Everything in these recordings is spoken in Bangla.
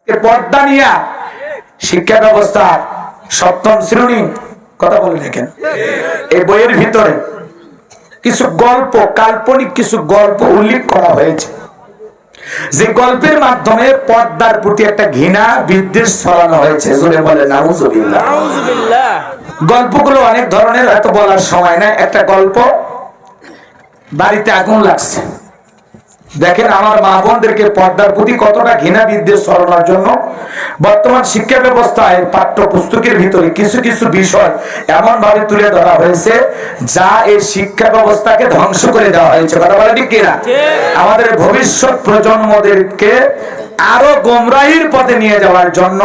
পর্দা নিয়ে শিক্ষা ব্যবস্থার সপ্তম শ্রেণী কথা বলে দেখেন, এই বইয়ের ভিতরে কিছু গল্প, কাল্পনিক কিছু গল্প উল্লেখ করা হয়েছে, যে গল্পের মাধ্যমে পর্দার প্রতি একটা ঘৃণা বিদ্বেষ ছড়ানো হয়েছে। জোরে বলে নাউজুবিল্লাহ। গল্পগুলো অনেক ধরনের, হয়তো বলার সময় নাই। একটা গল্প, বাড়িতে আগুন লাগছে। দেখেন আমার মা বোনদেরকে পর্দার প্রতি কতটা ঘৃণা বিদ্বেষ ছড়ানোর জন্য বর্তমান শিক্ষা ব্যবস্থায় পাঠ্য পুস্তকের ভিতরে কিছু কিছু বিষয় এমন ভাবে তুলে ধরা হয়েছে যা এই শিক্ষা ব্যবস্থাকে ধ্বংস করে দেওয়া হয়েছে। কথা বলে ঠিক কিনা? আমাদের ভবিষ্যৎ প্রজন্মদেরকে আরো গোমরাহির পথে নিয়ে যাওয়ার জন্য,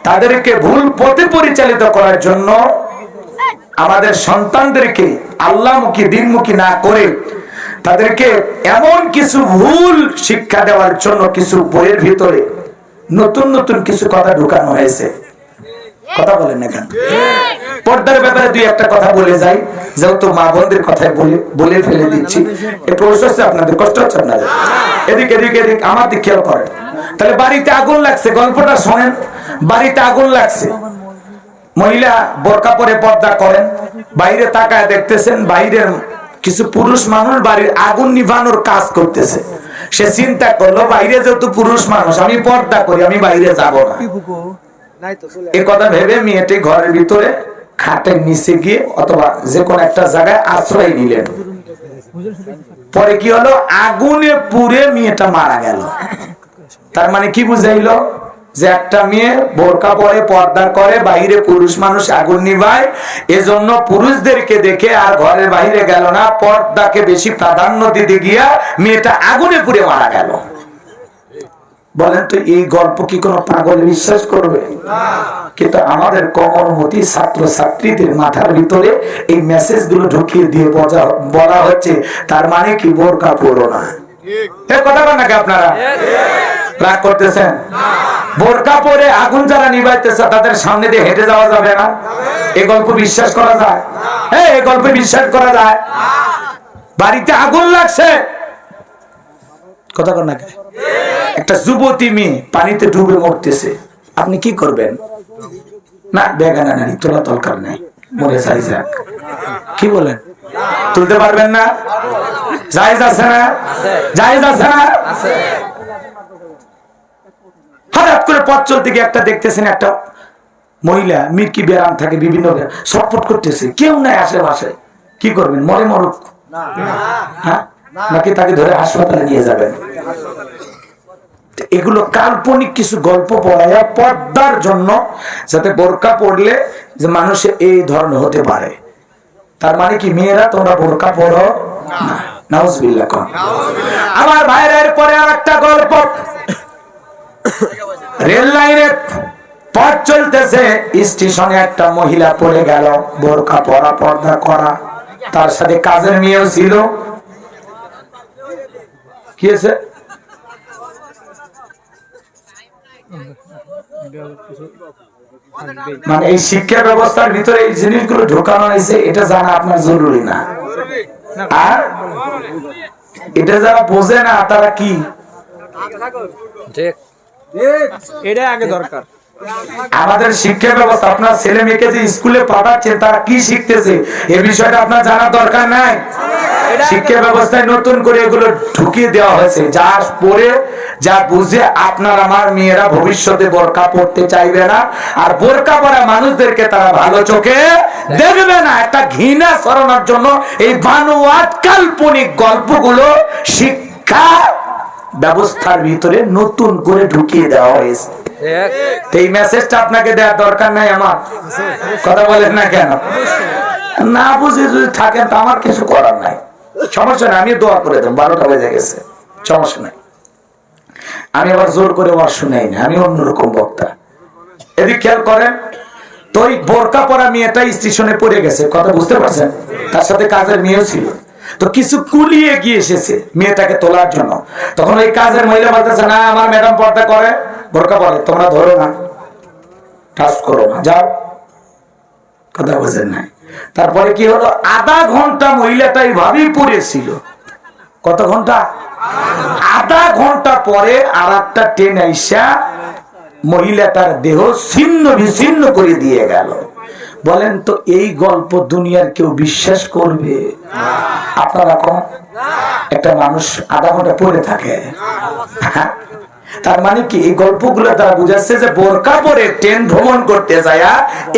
তাদেরকে ভুল পথে পরিচালিত করার জন্য, আমাদের সন্তানদেরকে আল্লাহমুখী দ্বীনমুখী না করে তাদেরকে এমন কিছু ভুল শিক্ষা দেওয়ার জন্য কিছু বইয়ের ভিতরে নতুন নতুন কিছু কথা ঢুকানো হয়েছে। কথা বলেন না কেন? পর্দার ব্যাপারে দুই একটা কথা বলে যাই, যেহেতু মা বোনদের কথাই বলে ফেলে দিচ্ছি। একটু হচ্ছে আপনাদের, কষ্ট হচ্ছে আপনাদের? এদিক এদিক এদিক আমার দিক খেয়াল করেন। তাহলে বাড়িতে আগুন লাগছে, গল্পটা শোনেন। বাড়িতে আগুন লাগছে, মহিলা বোরকা পরে পর্দা করেন, বাইরে তাকায় দেখতেছেন বাইরের কিছু পুরুষ মানুষ বাড়ির আগুন নিভানোর কাজ করতেছে। সে চিন্তা করলো, বাইরে যেহেতু পুরুষ মানুষ, আমি পর্দা করি, আমি বাইরে যাব না। এই কথা ভেবে মেয়েটি ঘরের ভিতরে খাটের নিচে গিয়ে অথবা যে কোনো একটা জায়গায় আশ্রয় নিলেন। পরে কি হলো, আগুনে পুড়ে মেয়েটা মারা গেল। তার মানে কি বুঝাইলো, যে একটা মেয়ে বোরকা পরে পর্দা করে, বাইরে পুরুষ মানুষ আগুন নিভায়, এজন্য পুরুষদেরকে দেখে আর ঘরের বাইরে গেল না, পর্দাকে বেশি প্রাধান্য দিতে গিয়া মেয়েটা আগুনে পুড়ে মারা গেল। বলেন তো এই গল্প কি কোনো পাগল বিশ্বাস করবে? কিন্তু আমাদের কমরমতি ছাত্র ছাত্রীদের মাথার ভিতরে এই মেসেজ গুলো ঢুকিয়ে দিয়ে বলা হচ্ছে, তার মানে কি বোরকা পরো না। কথা বলেন নাকি আপনারা? রাগ করতেছেন? বোরকা পরে আগুন যারা নিভাইতেছে তাদের সামনে দিয়ে হেঁটে যাওয়া যাবে না? এই গল্প বিশ্বাস করা যায়? হ্যাঁ, এই গল্পে বিশ্বাস করা যায়? বাড়িতে আগুন লাগছে, কথা বলেন নাকি? একটা যুবতী মেয়ে পানিতে ডুবে মরতেছে, আপনি কি করবেন? না বেগানা নারী তোলা দরকার নেই, মরে যাই যাক। কি বলেন? তুলতে পারবেন না? জায়েজ আছে না? জায়েজ আছে না? হঠাৎ করে পথ চলতে গিয়ে একটা দেখতেছেন একটা মহিলা মির্কি ব্যারাম থাকে, বিভিন্ন ছটফট করতেছে, কেউ নাই আশেপাশে। কি করবেন? মরে মরুক, হ্যাঁ, নাকি তাকে ধরে হাসপাতালে নিয়ে যাবেন? এগুলো কাল্পনিক কিছু গল্প পড়ায় পর্দার জন্য, যাতে বোরকা পড়লে যে মানুষের এই ধরনের হতে পারে। তার মানে কি মেয়েরা তোমরা বোরকা পড়ো না। নাউজুবিল্লাহ। আমার ভাইয়ের পরে আর একটা গল্প, রেল লাইনে পথ চলতেছে, স্টেশনে একটা মহিলা পড়ে গেল, বোরকা পরা পর্দা করা, তার সাথে কাজের মেয়েও ছিল। কি হয়েছে? মানে এই শিক্ষা ব্যবস্থার ভিতরে এই জিনিসগুলো ঢোকানো হয়েছে, এটা জানা আপনার জরুরি না। আর এটা যারা বোঝে না তারা কি এটা আগে দরকার। আমাদের শিক্ষা ব্যবস্থা, আপনার ছেলে মেয়েকে যে স্কুলে পাঠাচ্ছেন তারা কি শিখতেছে এই বিষয়টা আপনার জানা দরকার নাই। শিক্ষা ব্যবস্থায় নতুন করে এগুলো ঢুকিয়ে দেওয়া হয়েছে, যা পড়ে যা বুঝে আপনার আমার মেয়েরা ভবিষ্যতে বোরকা পড়তে চাইবে না, আর বোরকা পরা মানুষদেরকে তারা ভালো চোখে দেখবে না। একটা ঘৃণা ছড়ানোর জন্য এই বানোয়াট কাল্পনিক গল্পগুলো শিক্ষা ব্যবস্থার ভিতরে নতুন করে ঢুকিয়ে দেওয়া হয়েছে। এই মেসেজটা আপনাকে দেওয়ার দরকার নাই আমার। কথা বলেন না কেন? না বুঝে যদি থাকেন তো আমার কিছু করার নাই, সমস্যা নাই, আমি দোয়া করে দেব। 12টা বেজে গেছে, সমস্যা নাই। আমি আবার জোর করে ওয়াজ শুনাই না, আমি অন্যরকম বক্তা। এদিক খেয়াল করেন তো, ওই বোরকা পরা মেয়েটা স্টেশনে পড়ে গেছে, কথা বুঝতে পারছেন? তার সাথে কাজের মেয়েও ছিল। তো কিছু কুলিয়ে গিয়ে এসেছে মেয়েটাকে তোলার জন্য। তখন ওই কাজের মহিলা বলতেছে, না আমার ম্যাডাম পর্দা করে, বোরকা পরে, তোমরা ধরো না, টাচ করো না, যাও। কথা বুঝেন নাই? তারপরে কি হলো, আধা ঘন্টা মহিলাটা এইভাবেই পড়েছিল। কত ঘন্টা? আধা ঘন্টা পরে আর একটা ট্রেন আইসা মহিলাটার দেহ ছিন্ন বিচ্ছিন্ন করে দিয়ে গেল। বলেন তো এই গল্প দুনিয়ার কেউ বিশ্বাস করবে? আপনারা কোন একটা মানুষ আধা ঘন্টা পড়ে থাকে, তার মানে কি এই গল্পগুলো তারা বুঝাচ্ছে যে বোরকা পরে ট্রেন ভ্রমণ করতে যায়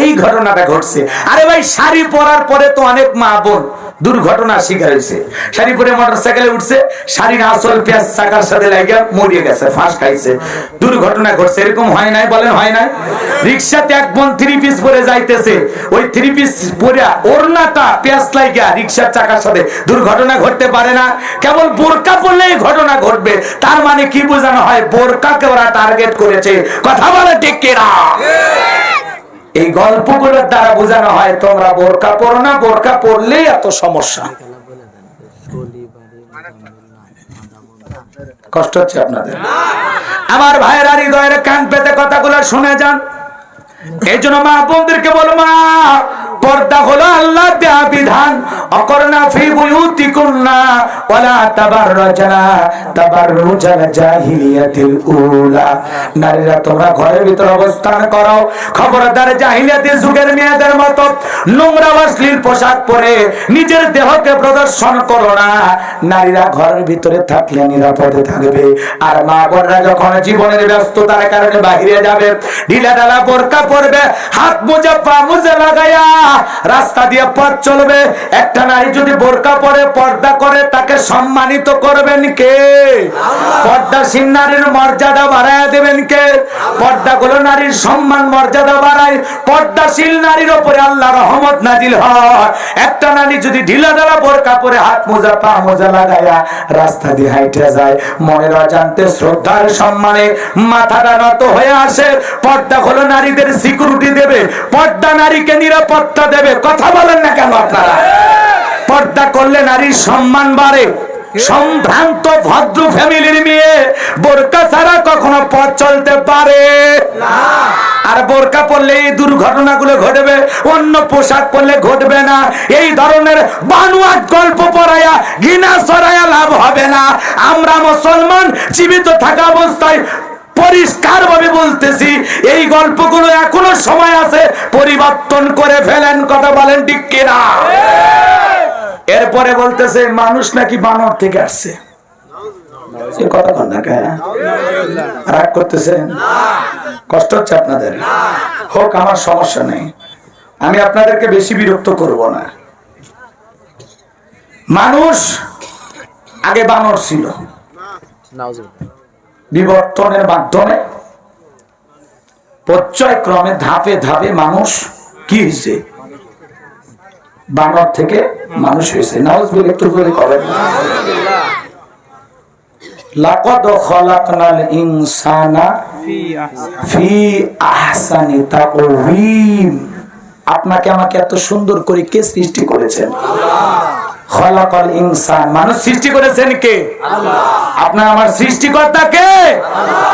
এই ঘটনাটা ঘটছে। আরে ভাই, শাড়ি পরার পরে তো অনেক মা বোন দুর্ঘটনার শিকার হয়েছে। শাড়ি পরে মোটরসাইকেলে উঠছে, শাড়ির আসল পেঁয়াজ চাকার সাথে লাগিয়ে মরিয়ে গেছে, ফাঁস খাইছে, দুর্ঘটনা ঘটছে। এরকম হয় নাই? বলেন হয় নাই? রিক্সাতে এক বোন 3 পিস পরে যাইতেছে, ওই 3 পিস পরে ওড়নাটা পেঁয়াজ লাগিয়া রিক্সার চাকার সাথে, দুর্ঘটনা ঘটতে পারে না? কেবল বোরকা পরলেই ঘটনা ঘটবে, তার মানে কি বোঝানো হয়? বোরকাকে ওরা টার্গেট করেছে। কথা বলে ঠিক কিনা? এই গল্পগুলোর দ্বারা বোঝানো হয় তোমরা বোরকা পরো না, বোরকা পরলেই এত সমস্যা। কষ্ট হচ্ছে আপনাদের? আমার ভাইয়েরা হৃদয়ের কান পেতে কথাগুলো শুনে যান। এই জন্য মা বোনদেরকে বলো, মা পর্দা হলো আল্লাহ দেয়া বিধান। অকরনা ফি বুয়ুতিকুন্না ওয়ালা তাবাররাজনা তাবাররুজাল জাহিলিয়াতিল উলা। নারীরা তোমরা ঘরের ভিতর অবস্থান করো, খবরদার জাহিলিয়াতি যুগের মেয়েদের মতো নোংরা অশ্লীল পোশাক পরে নিজের দেহকে প্রদর্শন করো না। নারীরা ঘরের ভিতরে থাকলে নিরাপদে থাকবে, আর মা বোনরা যখন জীবনের ব্যস্ততার কারণে বাইরে যাবে, ঢিলা ঢালা বোরকা পরবে, হাত মোজা পা মোজা লাগায়া রাস্তা দিয়ে পথ চলবে। একটা নারী যদি বোরকা পরে পর্দা করে, তাকে সম্মানিত করবেন কে? পর্দাশীল নারীর মর্যাদা বাড়ায় দেবেন কে? পর্দাগুলো নারীর সম্মান মর্যাদা বাড়ায়। পর্দাশীল নারীর উপরে আল্লাহ রহমত নাজিল হয়। একটা নারী যদি ঢিলা ঢালা বোরকা পরে হাত মোজা পা মোজা লাগায়া রাস্তা দিয়ে হাইটে যায়, মনের অজান্তে শ্রদ্ধার সম্মানে মাথাটা নত হয়ে আসে। পর্দা হলো নারীদের সিকিউরিটি দেবে, পর্দা নারীকে নিরাপত্তা দেবে। কথা বলেন না কেন আপনারা? পর্দা করলে নারীর সম্মান বাড়ে। সম্ভ্রান্ত ভদ্র ফ্যামিলির মেয়ে বোরকা ছাড়া কখনো পথ চলতে পারে না। আর বোরকা পরলে এই দুর্ঘটনাগুলো ঘটবে, অন্য পোশাক পরলে ঘটবে না। এই ধরনের বানোয়াট গল্প পড়ায়া ঘৃণা ছড়ায়া লাভ হবে না। আমরা মুসলমান জীবিত থাকা অবস্থায় পরিষ্কার ভাবে বলতেছি, এই গল্পগুলো এখনো সময় আছে, পরিবর্তন করে ফেলেন। কথা বলেন ঠিক কিনা? এরপরে বলতেছে মানুষ নাকি বানর থেকে আসছে। কথা বল না, রাগ করতেছেন? কষ্ট হচ্ছে আপনাদের? হোক, আমার সমস্যা নেই, আমি আপনাদেরকে বেশি বিরক্ত করব না। মানুষ আগে বানর ছিল, বিবর্তনের মাধ্যমে পর্যায়ক্রমে ধাপে ধাপে মানুষ কি হয়েছে? বানর থেকে মানুষ হয়েছে। নাউজুবিল্লাহ, একটু করে করেন। লাকাদ খালাকনাল ইনসানা ফি আহসানি তাকওয়িম। আপনাকে আমাকে এত সুন্দর করে কে সৃষ্টি করেছেন? খালাকাল ইনসান, মানুষ সৃষ্টি করেছেন কে? আল্লাহ। আপনার আমার সৃষ্টিকর্তা কে? আল্লাহ।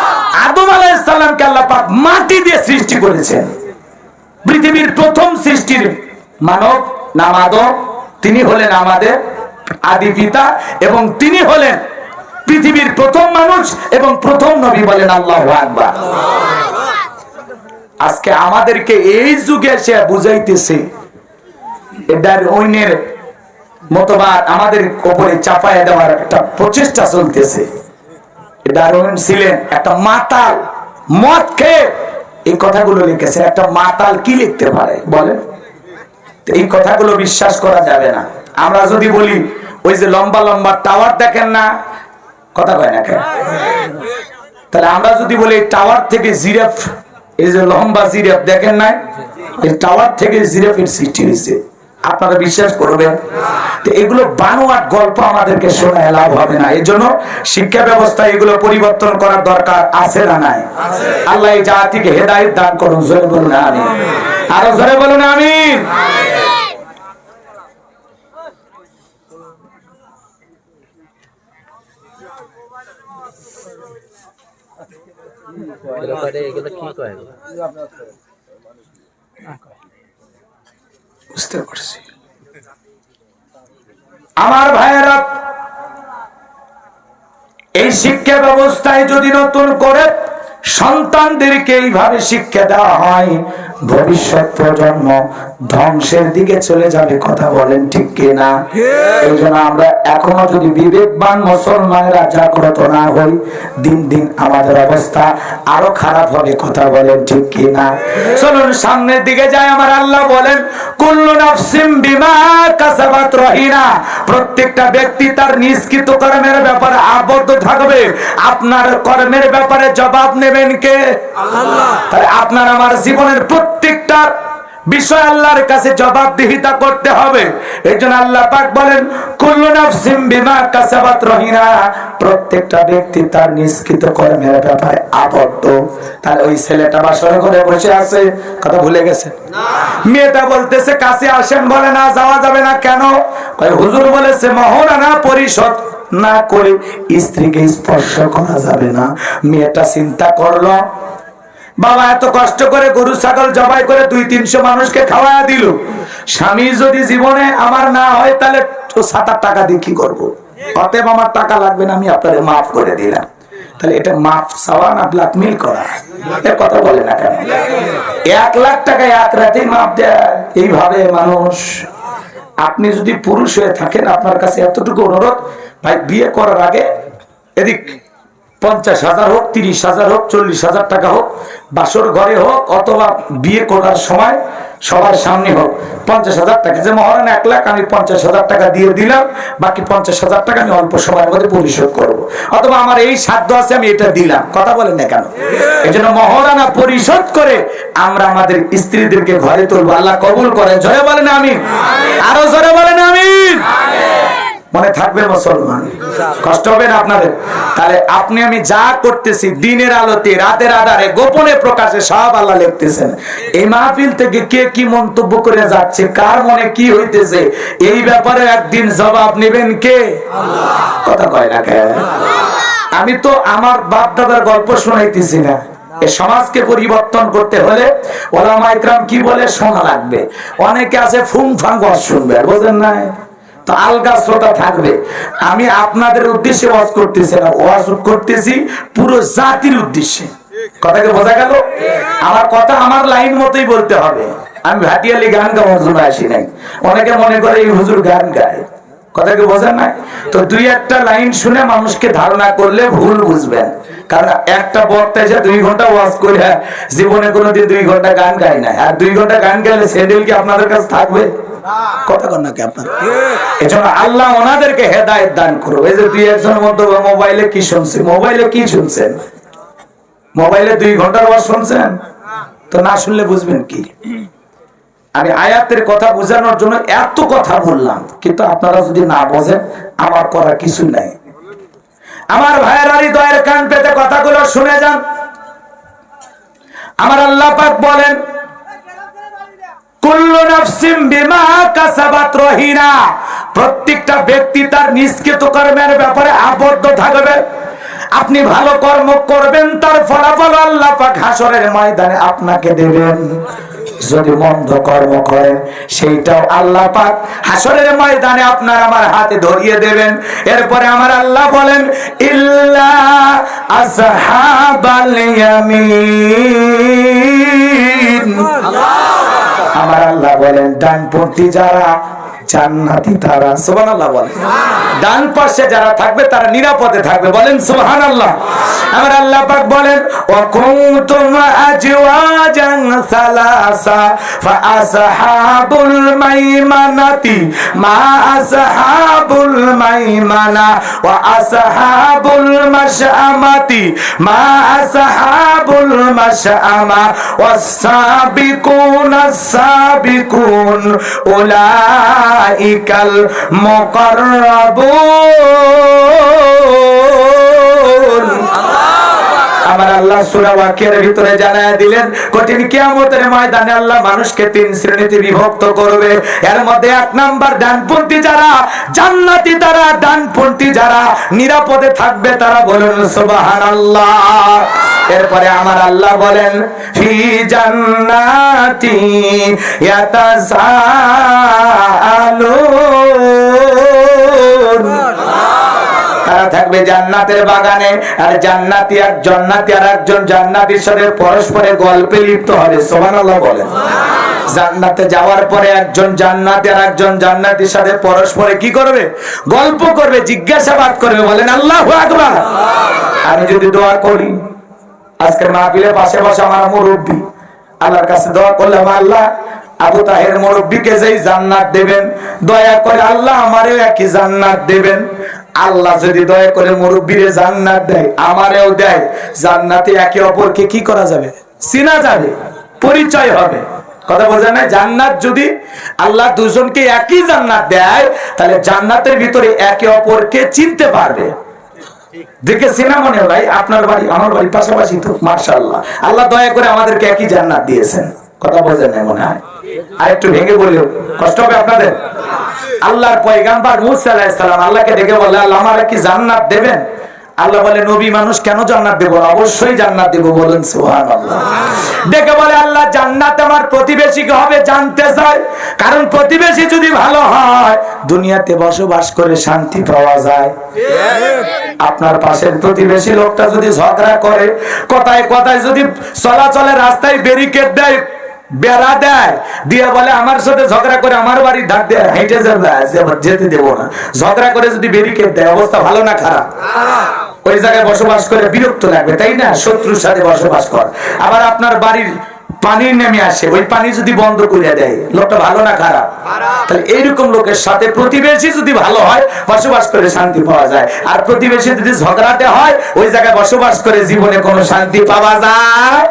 আদম আলাইহিস সালামকে আল্লাহ পাক মাটি দিয়ে সৃষ্টি করেছেন। পৃথিবীর প্রথম সৃষ্টির মানব নাম আদম, তিনি হলেন আমাদের আদি পিতা এবং তিনি হলেন পৃথিবীর প্রথম মানুষ এবং প্রথম নবী। বলেন আল্লাহু আকবার। আজকে আমাদেরকে এই যুগে এসে বুঝাইতেছে ডারউইনের মতবাদ আমাদের উপরে চাপায় দেওয়ার একটা প্রচেষ্টা চলতেছে। ডারউইন ছিলেন একটা মাতাল, মদ খেয়ে এই কথাগুলো লিখেছে। একটা মাতাল কি লিখতে পারে বলেন? এই কথাগুলো বিশ্বাস করা যাবে না। আমরা যদি বলি ওই যে লম্বা লম্বা টাওয়ার দেখেন না, কথা কয় না কেন? তাহলে আমরা যদি বলি টাওয়ার থেকে জিরাফ, এই যে লম্বা জিরাফ দেখেন না, এই টাওয়ার থেকে জিরাফের সৃষ্টি হয়েছে, আপনারা বিশ্বাস করবেন? তো এগুলো বানোয়াট গল্প আমাদেরকে শোনায় লাভ হবে না। এই জন্য শিক্ষা ব্যবস্থা এগুলো পরিবর্তন করার দরকার আছে না নাই? আল্লাহ এই জাতিকে হেদায়েত দান করুন। জোরে বলুন আমিন। আরো জোরে বলুন আমিন। বুঝতে পারছি। আমার ভাইয়েরা, এই শিক্ষা ব্যবস্থায় যদি নতুন করে সন্তানদেরকে এইভাবে শিক্ষা দেওয়া হয়, ভবিষ্যৎ প্রজন্ম ধ্বংসের দিকে চলে যাবে। কথা বলেন ঠিক কিনা? এই জন্য আমরা এখনো যদি বিবেকবান মুসলমানেরা জাগ্রত না হই, দিন দিন আমাদের অবস্থা আরো খারাপ হবে। কথা বলেন ঠিক কিনা? চলুন সামনের দিকে যাই। আমার আল্লাহ বলেন, কুল্লু নাফসিম বিমা কাসাবাত রহিনা, প্রত্যেকটা ব্যক্তি তার নিষ্কৃত কর্মের ব্যাপারে আবদ্ধ থাকবে। আপনার কর্মের ব্যাপারে জবাব নেবেন কে? আল্লাহ। তাহলে আপনার আমার জীবনের প্রত্যেকটা বিষয় আল্লাহর কাছে জবাবদিহিতা করতে হবে। এই জন্য আল্লাহ পাক বলেন, কুল্লু নাফসিম বিমা কাসাবাত রহিনা, প্রত্যেকটা ব্যক্তি তার নিষ্কৃত কর্মের ব্যাপারে আবদ্ধ। তাহলে ওই ছেলেটা বাসর ঘরে বসে আছে, কথা ভুলে গেছে? মেয়েটা বলতেছে কাছে আসেন, বলে না যাওয়া যাবে না। কেন? হুজুর বলেছে মহারানা পরিশোধ না করে স্ত্রীকে স্পর্শ করা যাবে না। মেয়েটা চিন্তা করলো, বাবা এত কষ্ট করে গরু ছাগল জবাই করে 200-300 মানুষকে খাওয়া দিল, স্বামী যদি জীবনে আমার না হয় তাহলে 7 টাকা দিয়ে কি করবো? অতএব আমার টাকা লাগবে না, আমি আপনাদের মাফ করে দিলাম। তাহলে এটা মাফ চাওয়া না ব্ল্যাকমেইল করা? এর কথা বলে না কেন? 1 লাখ টাকা এক রাতে মাফ দেয় এইভাবে মানুষ। আপনি যদি পুরুষ হয়ে থাকেন, আপনার কাছে এতটুকু অনুরোধ, ভাই বিয়ে করার আগে এদিক 50,000 হোক, 30,000 হোক, 40,000 টাকা হোক, বাসর ঘরে হোক অথবা বিয়ে করার সময় সবার সামনে হোক, 50,000 টাকা, যে মহারান 1 লাখ আমি 50,000 টাকা দিয়ে দিলাম, বাকি 50,000 টাকা আমি অল্প সময়ের মধ্যে পরিশোধ করবো, অথবা আমার এই সাধ্য আছে আমি এটা দিলাম। কথা বলেন না কেন? এই জন্য মহারানা পরিশোধ করে আমরা আমাদের স্ত্রীদেরকে ঘরে তুলবো। আল্লাহ কবুল করেন। জয় বলেন আমিন। আরো জোরে বলেন আমিন। মনে থাকবে মুসলমান, কষ্ট হবে না আপনাদের? তাহলে আপনি আমি যা করতেছি দিনের আলোতে রাতের আধারে গোপনে প্রকাশে সব আল্লাহ লিখতেছেন। এই মাহফিল থেকে কে কি মন্তব্য করে যাচ্ছে, কার মনে কি হইতেছে, এই ব্যাপারে একদিন জবাব নেবেন কে? আল্লাহ। কথা কয় না কে? আমি তো আমার বাপ দাদার গল্প শোনাইতেছি না। এই সমাজকে পরিবর্তন করতে হলে ওলামা ইকরাম কি বলে শোনা লাগবে। অনেকে আছে ফুং ফাং ওয়াজ শুনবে, বুঝেন না? তো আলগা শ্রোতা থাকবে। আমি আপনাদের উদ্দেশ্যে ওয়াজ করতেছি না, ওয়াজ করতেছি পুরো জাতির উদ্দেশ্যে। কথাকে বোঝা গেল? আমার কথা আমার লাইন মতোই বলতে হবে। আমি ভাটিয়ালি গান গাওয়ার জন্য আসি নাই। অনেকে মনে করে এই হুজুর গান গায়, কথাকে বোঝেন না? তো 2-1টা লাইন শুনে মানুষকে ধারণা করলে ভুল বুঝবেন। কারণ একটা বক্তা এসে 2 ঘন্টা ওয়াজ করে জীবনে কোনোদিন 2 ঘন্টা গান গায় না। আর 2 ঘন্টা গান গাইলে স্যান্ডেল কি আপনাদের কাছে থাকবে? কথা কন না কি আপনার? এজন্য আল্লাহ ওনাদেরকে হেদায়েত দান করুন। এই যে 2-1জন মন্তব্য, মোবাইলে কি শুনছেন? মোবাইলে কি শুনছেন? মোবাইলে 2 ঘন্টার ওয়াজ শুনছেন? তো না শুনলে বুঝবেন কি? আমি আয়াতের কথা বোঝানোর জন্য এত কথা বললাম, কিন্তু আপনারা যদি না বোঝেন আমার করার কিছু নাই। আমার ভাইয়েরা হৃদয়ের কান পেতে কথাগুলো শুনে যান। আমার আল্লাহ পাক বলেন, কুল্লু নাফসিম বিমা কাসাবাত রহিনা, প্রত্যেকটা ব্যক্তি তার নিষ্কৃত কর্মের ব্যাপারে আবদ্ধ থাকবে। আপনি ভালো কর্ম করবেন, তার ফলাফল আল্লাহ পাক হাসরের ময়দানে আপনাকে দেবেন। যদি মন্দ কর্ম করেন সেইটাও আল্লাহ পাক হাসরের ময়দানে আপনার আমার হাতে ধরিয়ে দেবেন। এরপরে আমার আল্লাহ বলেন, ইল্লা আসহাবাল ইয়ামিন, আমার আল্লাহ বলেন ডানপন্থী যারা জান্নাতি তারা। সুবহানাল্লাহ বলেন। ডান পাশে যারা থাকবে তারা নিরাপদে থাকবে, বলেন সুবহানাল্লাহ। আমার আল্লাহ পাক বলেন, ওয়া কুনতুম আজওয়াজান সালাসা ফাআসহাবুল মাইমানাতি মা আসহাবুল মাইমানা ওয়া আসহাবুল মাশআমাতি মা আসহাবুল মাশআমা ওয়াস সাবিকুনাস সাবিকুন উলাইকাল মুকাররাবুন। আমার আল্লাহ সূরা ওয়াকিয়ার ভিতরে জানায়া দিলেন, কঠিন কিয়ামতের ময়দানে আল্লাহ মানুষকে 3 শ্রেণীতে বিভক্ত করবে। এর মধ্যে 1 নাম্বার ডানপন্থী যারা, জান্নাতি তারা, ডানপন্থী যারা নিরাপদে থাকবে তারা, বলেন সুবহানাল্লাহ। এরপরে আমার আল্লাহ বলেন, ফি জান্নাতি ইয়াতাসাআলুন। তারা থাকবে জান্নাতের বাগানে, আর জান্নাতি আর জান্নাতি আর একজন জান্নাতীর সাথে পরস্পরের গল্পে লিপ্ত হবে। সুবহানাল্লাহ বলেন। জান্নাতে যাওয়ার পরে একজন জান্নাতি আর একজন জান্নাতীর সাথে পরস্পরে কি করবে? গল্প করবে, জিজ্ঞাসাবাদ করবে। বলেন আল্লাহু আকবার। আমি যদি দোয়া করি, আজকে মাহফিলের পাশে বসে আমার মুরব্বী, আল্লাহর কাছে দোয়া করলাম, আল্লাহ আবু তাহের মুরব্বীকে যেই জান্নাত দেবেন, দয়া করে আল্লাহ আমারেও একই জান্নাত দেবেন। আল্লাহ যদি দয়া করে মুরব্বীরে জান্নাত দেয়, আমারেও দেয়, জান্নাতে একে অপরকে কি করা যাবে? চিনা যাবে, পরিচয় হবে। কথা বোঝা নাই? জান্নাত যদি আল্লাহ দুজনকে একই জান্নাত দেয়, তাহলে জান্নাতের ভিতরে একে অপরকে চিনতে পারবে। দেখেছি না মনে হয়? আপনার বাড়ি আমার বাড়ি পাশাপাশি তো, মাশাআল্লাহ। আল্লাহ দয়া করে আমাদেরকে একই জান্নাত দিয়েছেন। কথা বোঝেন নাই মনে হয়? আর একটু ভেঙে বললেও কষ্ট হবে আপনাদের। আল্লাহর পয়গাম্বর মূসা আলাইহিস সালাম আল্লাহকে ডেকে বলে, আল্লাহ আমারে কি জান্নাত দেবেন? আল্লাহ বলে, নবী মানুষ কেন জান্নাত দেব? অবশ্যই জান্নাত দেব। বলেন সুবহানাল্লাহ। ডেকে বলে, আল্লাহ জান্নাত আমার প্রতিবেশীকে হবে জানতে চাই, কারণ প্রতিবেশী যদি ভালো হয় দুনিয়াতে বসবাস করে শান্তি পাওয়া যায়। আপনার পাশের প্রতিবেশী লোকটা যদি ঝগড়া করে, কথায় কথায় যদি চলাচলের রাস্তায় ব্যারিকেড দেয়, বেড়া দেয়, দিয়ে বলে আমার সাথে ঝগড়া করে আমার বাড়ি ধার দিয়ে হেঁটে যেতে দেবো না, ঝগড়া করে যদি ব্যারিকেড দেয়, অবস্থা ভালো না খারাপ? ওই জায়গায় বসবাস করে বিরক্ত লাগবে, তাই না? শত্রুর সাথে বসবাস কর। আবার আপনার বাড়ির পানি নেমে আসে, ওই পানি যদি বন্ধ করে দেয়, লোকটা ভালো না খারাপ? তাহলে এইরকম লোকের সাথে প্রতিবেশী যদি ভালো হয়, বসবাস করে শান্তি পাওয়া যায়। আর প্রতিবেশী যদি ঝগড়াতে হয়, ওই জায়গায় বসবাস করে জীবনে কোনো শান্তি পাওয়া যায়